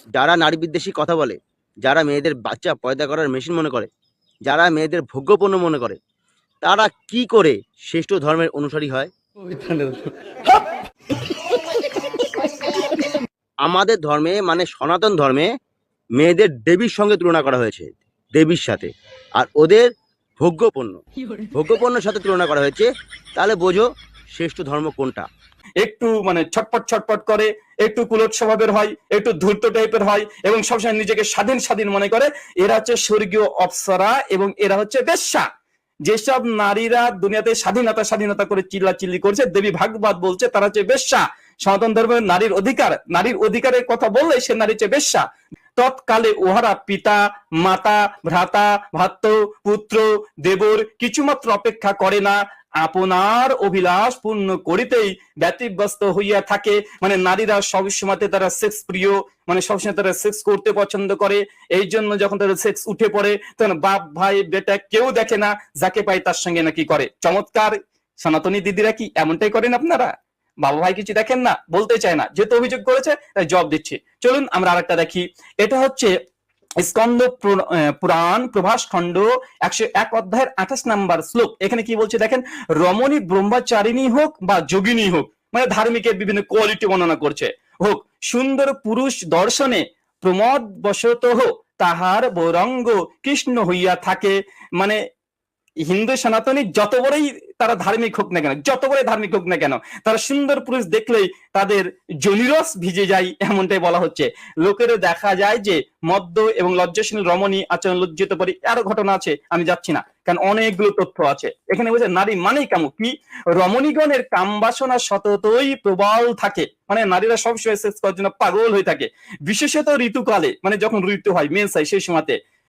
যারা নারী বিদ্বেষী কথা বলে, যারা মেয়েদের বাচ্চা পয়দা করার মেশিন মনে করে, যারা মেয়েদের ভোগ্যপণ্য মনে করে, তারা কি করে শ্রেষ্ঠ ধর্মের অনুসারী হয়? আমাদের ধর্মে মানে সনাতন ধর্মে মেয়েদের দেবীর সঙ্গে তুলনা করা হয়েছে, দেবীর সাথে। আর ওদের ভোগ্যপণ্যের সাথে তুলনা করা হয়েছে। তাহলে বোঝো শ্রেষ্ঠ ধর্ম কোনটা। একটু মানে ছটপট ছটপট করে, একটু কুলট স্বভাবের হয়, একটু ধূর্ত টাইপের হয় এবং সবসময় নিজেকে স্বাধীন স্বাধীন মনে করে। এরা হচ্ছে স্বর্গীয় অপ্সরা এবং এরা হচ্ছে বেশ্যা। যেসব নারীরা দুনিয়াতে স্বাধীনতা স্বাধীনতা করে চিল্লাচিল্লি করছে, দেবী ভাগবত বলছে তারা হচ্ছে বেশ্যা। সনাতন ধর্মের নারীর অধিকারের কথা বললে সে নারী হচ্ছে বেশ্যা। তৎকালে উহারা পিতা, মাতা, ভ্রাতা, ভাত্য, পুত্র, দেবর কিছুমাত্র অপেক্ষা করে না, আপনার অভিলাষ পূর্ণ করিতেই ব্যতিব্যস্ত হইয়া থাকে। মানে নারীরা সবসময় তারা সেক্স প্রিয়, মানে সবসময় তারা সেক্স করতে পছন্দ করে। এই জন্য যখন তাদের সেক্স উঠে পড়ে তখন বাপ ভাই বেটা কেউ দেখে না, যাকে পাই তার সঙ্গে নাকি করে। চমৎকার। সনাতনী দিদিরা কি এমনটাই করেন আপনারা? বাবা ভাই কিছু দেখেন না, বলতে চায় না, যেহেতু অভিযোগ করেছে তাই জবাব দিচ্ছি। চলুন আমরা আরেকটা দেখি। এটা হচ্ছে স্কন্দ পুরাণ প্রভাস খণ্ড 101 অধ্যায়ের 28 নম্বর শ্লোক। এখানে কি বলছে দেখেন, রমণী ব্রহ্মচারিণী হোক বা যোগিনী হোক, মানে ধার্মিকের বিভিন্ন কোয়ালিটি বর্ণনা করছে, হোক সুন্দর পুরুষ দর্শনে প্রমোদ বশত তাহার বৌরঙ্গ কৃষ্ণ হইয়া থাকে। মানে হিন্দু সনাতনী যত বড়ই তারা ধার্মিক হোক না কেন, যত বড়ই ধার্মিক হোক না কেন, তারা সুন্দর পুরুষ দেখলেই তাদের জনিরস ভিজে যায়, এমনটাই বলা হচ্ছে। লোকের দেখা যায় যে মদ্য এবং লজ্জাশীল রমণী আচরণ লজ্জিত পরি। আরো ঘটনা আছে, আমি যাচ্ছি না, কারণ অনেকগুলো তথ্য আছে এখানে। বুঝে নারী মানেই কামুক কি, রমণীগণের কামবাসনা সততই প্রবল থাকে, মানে নারীরা সবসময় সেক্স করার জন্য পাগল হয়ে থাকে। বিশেষত ঋতুকালে, মানে যখন ঋতু হয়, মেন্স হয়, সেই সময়তে